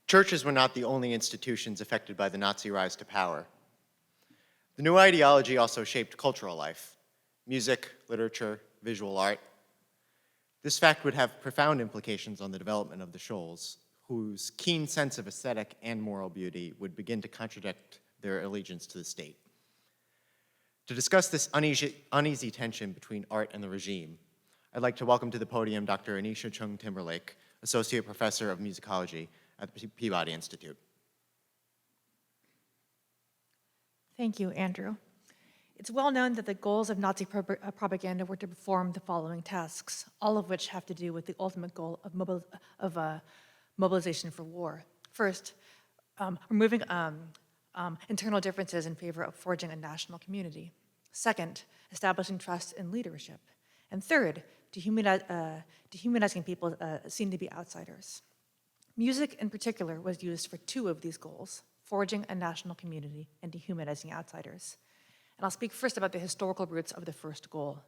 Churches were not the only institutions affected by the Nazi rise to power. The new ideology also shaped cultural life: music, literature, visual art. This fact would have profound implications on the development of the Scholls, whose keen sense of aesthetic and moral beauty would begin to contradict their allegiance to the state. To discuss this uneasy tension between art and the regime, I'd like to welcome to the podium Dr. Anicia Chung Timberlake, Associate Professor of Musicology at the Peabody Institute. Thank you, Andrew. It's well known that the goals of Nazi propaganda were to perform the following tasks, all of which have to do with the ultimate goal of mobilization for war. First, removing internal differences in favor of forging a national community. Second, establishing trust in leadership. And third, dehumanizing people seen to be outsiders. Music in particular was used for two of these goals: forging a national community and dehumanizing outsiders. And I'll speak first about the historical roots of the first goal.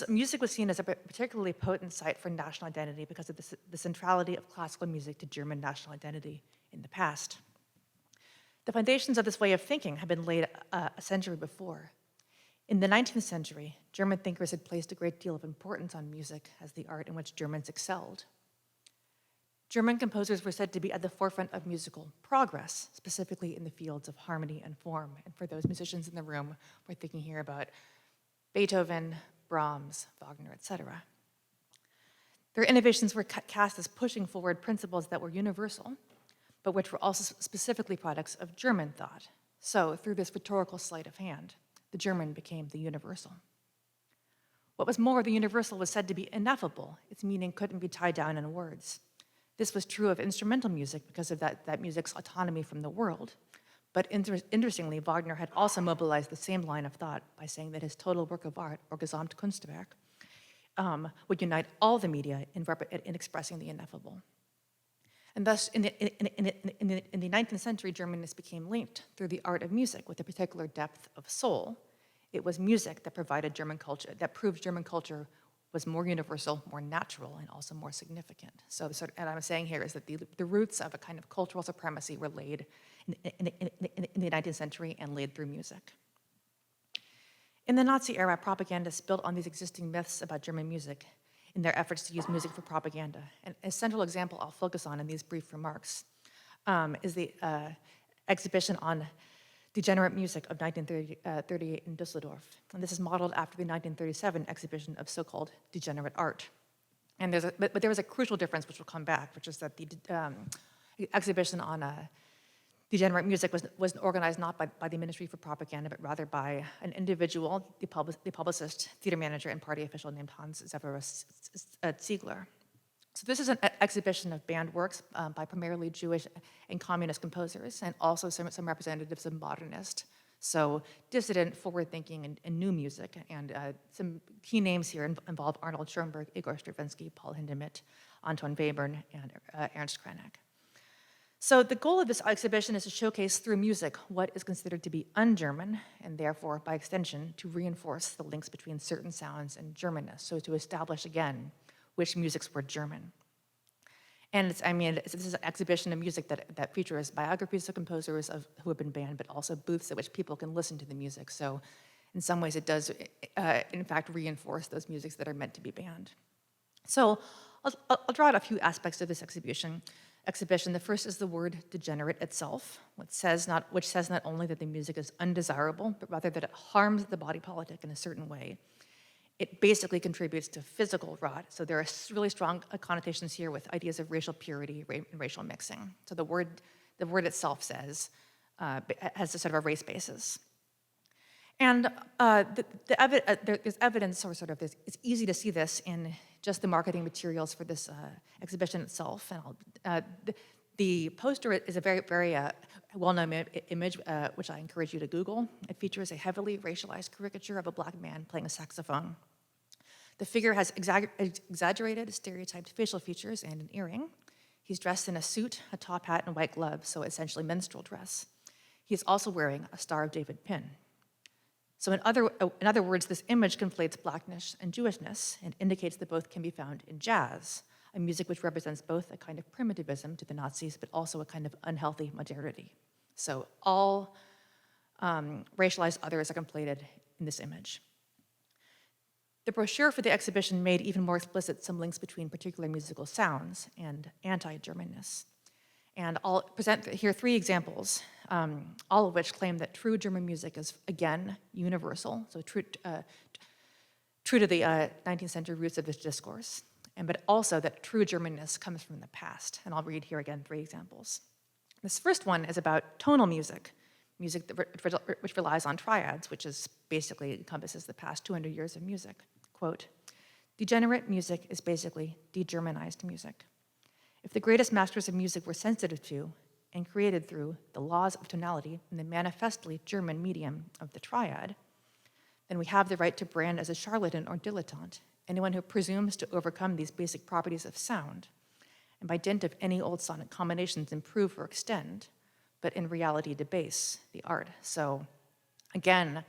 Music was seen as a particularly potent site for national identity because of the centrality of classical music to German national identity in the past. The foundations of this way of thinking had been laid a century before. In the 19th century, German thinkers had placed a great deal of importance on music as the art in which Germans excelled. German composers were said to be at the forefront of musical progress, specifically in the fields of harmony and form. And for those musicians in the room, we're thinking here about Beethoven, Brahms, Wagner, etc. Their innovations were cast as pushing forward principles that were universal, but which were also specifically products of German thought. So, through this rhetorical sleight of hand, the German became the universal. What was more, the universal was said to be ineffable. Its meaning couldn't be tied down in words. This was true of instrumental music because of that music's autonomy from the world. But interestingly, Wagner had also mobilized the same line of thought by saying that his total work of art, or Gesamtkunstwerk, would unite all the media in expressing the ineffable. And thus, in the 19th century, Germanness became linked through the art of music with a particular depth of soul. It was music that provided German culture, that proved German culture was more universal, more natural, and also more significant. So what I'm saying here is that the roots of a kind of cultural supremacy were laid in the 19th century and laid through music. In the Nazi era, propagandists built on these existing myths about German music in their efforts to use music for propaganda. And a central example I'll focus on in these brief remarks is the exhibition on degenerate music of 1938 in Düsseldorf. And this is modeled after the 1937 exhibition of so-called degenerate art. And but there was a crucial difference which will come back, which is that the exhibition on degenerate music was organized not by the Ministry for Propaganda, but rather by an individual, the publicist, theater manager, and party official named Hans Severus Ziegler. So this is an exhibition of banned works by primarily Jewish and communist composers, and also some representatives of modernist, so dissident, forward-thinking, and new music. And some key names here involve Arnold Schoenberg, Igor Stravinsky, Paul Hindemith, Anton Webern, and Ernst Krenek. So the goal of this exhibition is to showcase through music what is considered to be un-German, and therefore, by extension, to reinforce the links between certain sounds and Germanness, so to establish again which musics were German. And this is an exhibition of music that features biographies of composers who have been banned, but also booths at which people can listen to the music. So in some ways, it does, in fact, reinforce those musics that are meant to be banned. So I'll draw out a few aspects of this exhibition. The first is the word degenerate itself, which says not only that the music is undesirable, but rather that it harms the body politic in a certain way. It basically contributes to physical rot. So there are really strong connotations here with ideas of racial purity and racial mixing. So the word itself has a sort of a race basis. And there's evidence, it's easy to see this in just the marketing materials for this exhibition itself. And the poster is a very, very well-known image, which I encourage you to Google. It features a heavily racialized caricature of a black man playing a saxophone. The figure has exaggerated, stereotyped facial features and an earring. He's dressed in a suit, a top hat, and white gloves, so essentially minstrel dress. He's also wearing a Star of David pin. So in other words, this image conflates blackness and Jewishness and indicates that both can be found in jazz, a music which represents both a kind of primitivism to the Nazis, but also a kind of unhealthy modernity. So all racialized others are completed in this image. The brochure for the exhibition made even more explicit some links between particular musical sounds and anti-Germanness. And I'll present here 3 examples, all of which claim that true German music is, again, universal, so true to the 19th century roots of this discourse, but also that true Germanness comes from the past. And I'll read here again 3 examples. This first one is about tonal music, which relies on triads, which is basically encompasses the past 200 years of music. Quote, "Degenerate music is basically de-Germanized music. If the greatest masters of music were sensitive to and created through the laws of tonality in the manifestly German medium of the triad, then we have the right to brand as a charlatan or dilettante anyone who presumes to overcome these basic properties of sound, and by dint of any old sonic combinations improve or extend, but in reality debase the art." So again,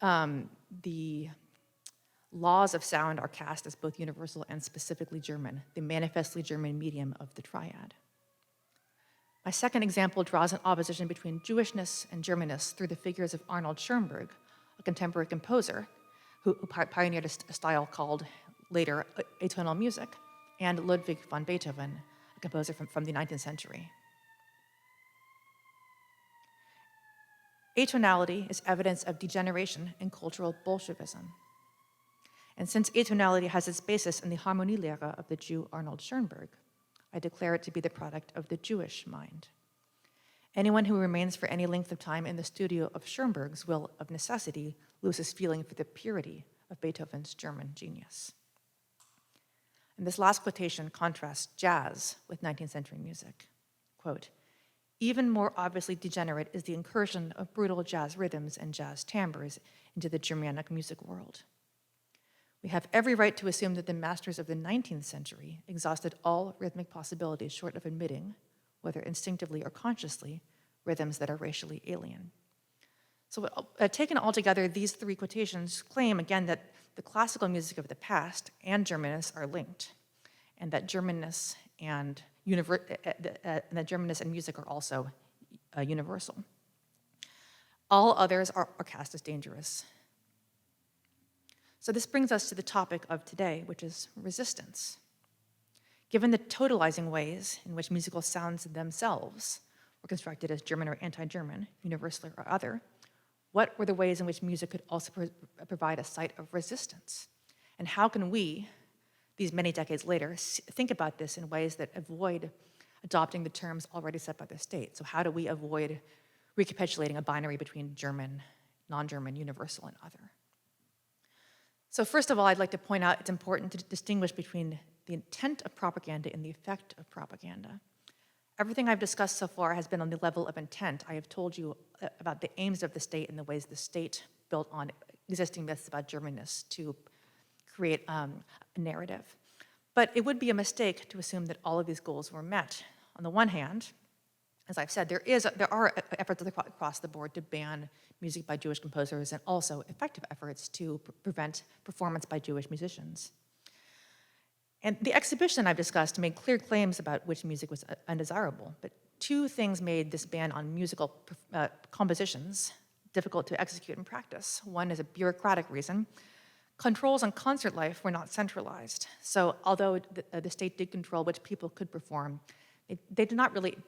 the laws of sound are cast as both universal and specifically German, the manifestly German medium of the triad. My second example draws an opposition between Jewishness and Germanness through the figures of Arnold Schoenberg, a contemporary composer who pioneered a style called later atonal music, and Ludwig van Beethoven, a composer from the 19th century. Atonality is evidence of degeneration in cultural Bolshevism. And since atonality has its basis in the Harmonielehre of the Jew Arnold Schoenberg, I declare it to be the product of the Jewish mind. Anyone who remains for any length of time in the studio of Schoenberg's will, of necessity, lose his feeling for the purity of Beethoven's German genius. And this last quotation contrasts jazz with 19th century music. Quote, "Even more obviously degenerate is the incursion of brutal jazz rhythms and jazz timbres into the Germanic music world. We have every right to assume that the masters of the 19th century exhausted all rhythmic possibilities short of admitting, whether instinctively or consciously, rhythms that are racially alien." So taken all together, these 3 quotations claim, again, that the classical music of the past and Germanness are linked, and that Germanness and music are also universal. All others are cast as dangerous. So this brings us to the topic of today, which is resistance. Given the totalizing ways in which musical sounds themselves were constructed as German or anti-German, universal or other, what were the ways in which music could also provide a site of resistance? And how can we, these many decades later, think about this in ways that avoid adopting the terms already set by the state? So how do we avoid recapitulating a binary between German, non-German, universal, and other? So first of all, I'd like to point out it's important to distinguish between the intent of propaganda and the effect of propaganda. Everything I've discussed so far has been on the level of intent. I have told you about the aims of the state and the ways the state built on existing myths about Germanness to create a narrative. But it would be a mistake to assume that all of these goals were met. On the one hand, as I've said, there are efforts across the board to ban music by Jewish composers and also effective efforts to prevent performance by Jewish musicians. And the exhibition I've discussed made clear claims about which music was undesirable, but 2 things made this ban on musical compositions difficult to execute in practice. One is a bureaucratic reason. Controls on concert life were not centralized. So although the state did control which people could perform, they did not really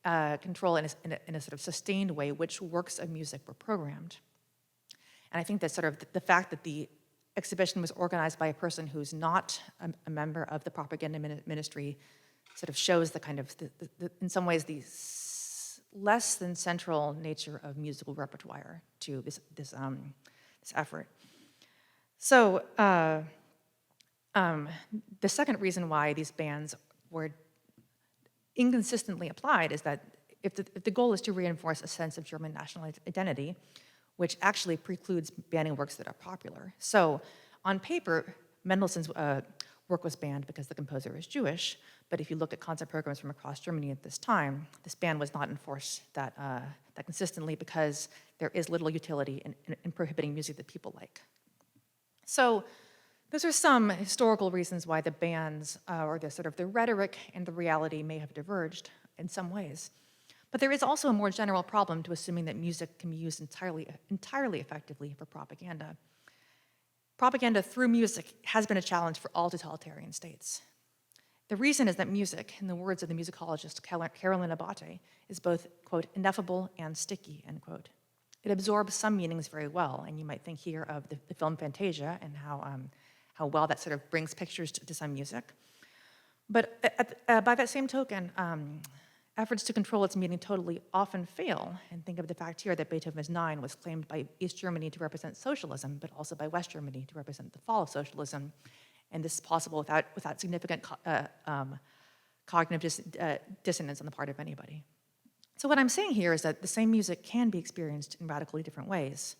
control in a sort of sustained way which works of music were programmed. And I think that sort of the fact that the exhibition was organized by a person who's not a member of the propaganda ministry sort of shows the kind of, in some ways, the less than central nature of musical repertoire to this effort. So the second reason why these bans were inconsistently applied is that if the goal is to reinforce a sense of German national identity, which actually precludes banning works that are popular. So on paper, Mendelssohn's work was banned because the composer is Jewish, but if you look at concert programs from across Germany at this time, this ban was not enforced that consistently because there is little utility in prohibiting music that people like. So Those are some historical reasons why the bands or the rhetoric and the reality may have diverged in some ways. But there is also a more general problem to assuming that music can be used entirely effectively for propaganda. Propaganda through music has been a challenge for all totalitarian states. The reason is that music, in the words of the musicologist Carolyn Abate, is both, quote, ineffable and sticky, end quote. It absorbs some meanings very well, and you might think here of the film Fantasia and how well that sort of brings pictures to some music. But by that same token, efforts to control its meaning totally often fail. And think of the fact here that Beethoven's Nine was claimed by East Germany to represent socialism, but also by West Germany to represent the fall of socialism. And this is possible without significant cognitive dissonance on the part of anybody. So what I'm saying here is that the same music can be experienced in radically different ways.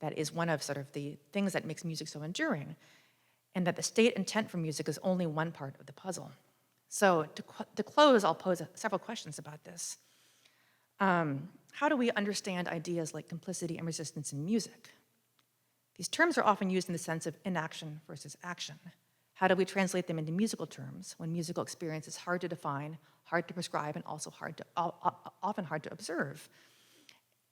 That is one of sort of the things that makes music so enduring, and that the state intent for music is only one part of the puzzle. So to close, I'll pose several questions about this. How do we understand ideas like complicity and resistance in music? These terms are often used in the sense of inaction versus action. How do we translate them into musical terms when musical experience is hard to define, hard to prescribe, and also often hard to observe?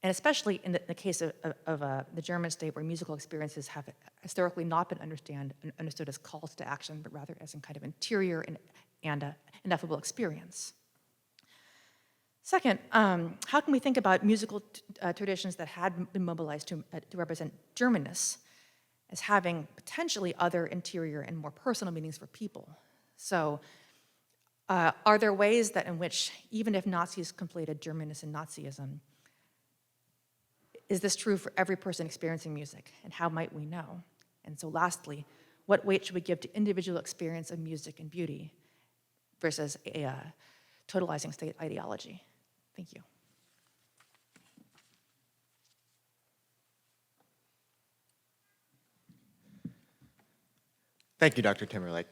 And especially in the case of the German state, where musical experiences have historically not been understood as calls to action, but rather as some kind of interior and ineffable experience. Second, how can we think about musical traditions that had been mobilized to represent Germanness as having potentially other interior and more personal meanings for people? So are there ways that in which, even if Nazis conflated Germanness and Nazism, is this true for every person experiencing music, and how might we know? And so lastly, what weight should we give to individual experience of music and beauty versus a totalizing state ideology? Thank you. Thank you, Dr. Timberlake.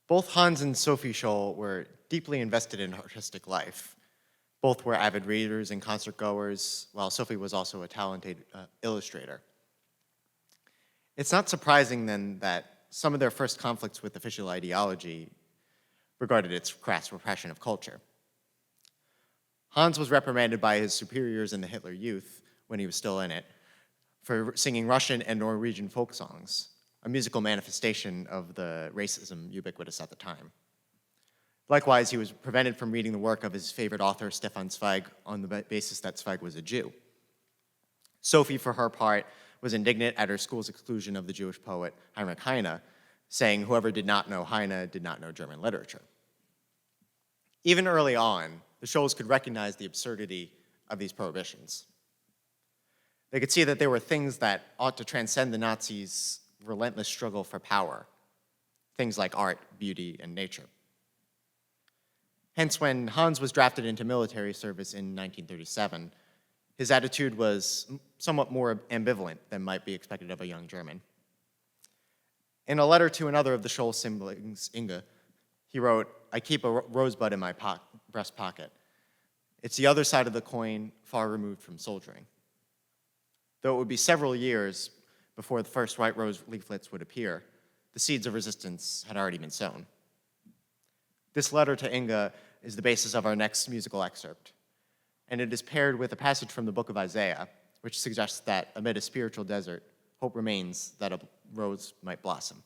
Both Hans and Sophie Scholl were deeply invested in artistic life. Both were avid readers and concert goers, while Sophie was also a talented illustrator. It's not surprising then that some of their first conflicts with official ideology regarded its crass repression of culture. Hans was reprimanded by his superiors in the Hitler Youth, when he was still in it, for singing Russian and Norwegian folk songs, a musical manifestation of the racism ubiquitous at the time. Likewise, he was prevented from reading the work of his favorite author, Stefan Zweig, on the basis that Zweig was a Jew. Sophie, for her part, was indignant at her school's exclusion of the Jewish poet Heinrich Heine, saying whoever did not know Heine did not know German literature. Even early on, the Scholls could recognize the absurdity of these prohibitions. They could see that there were things that ought to transcend the Nazis' relentless struggle for power, things like art, beauty, and nature. Hence, when Hans was drafted into military service in 1937, his attitude was somewhat more ambivalent than might be expected of a young German. In a letter to another of the Scholl siblings, Inga, he wrote, "I keep a rosebud in my breast pocket. It's the other side of the coin, far removed from soldiering." Though it would be several years before the first white rose leaflets would appear, the seeds of resistance had already been sown. This letter to Inga is the basis of our next musical excerpt, and it is paired with a passage from the book of Isaiah, which suggests that amid a spiritual desert, hope remains that a rose might blossom.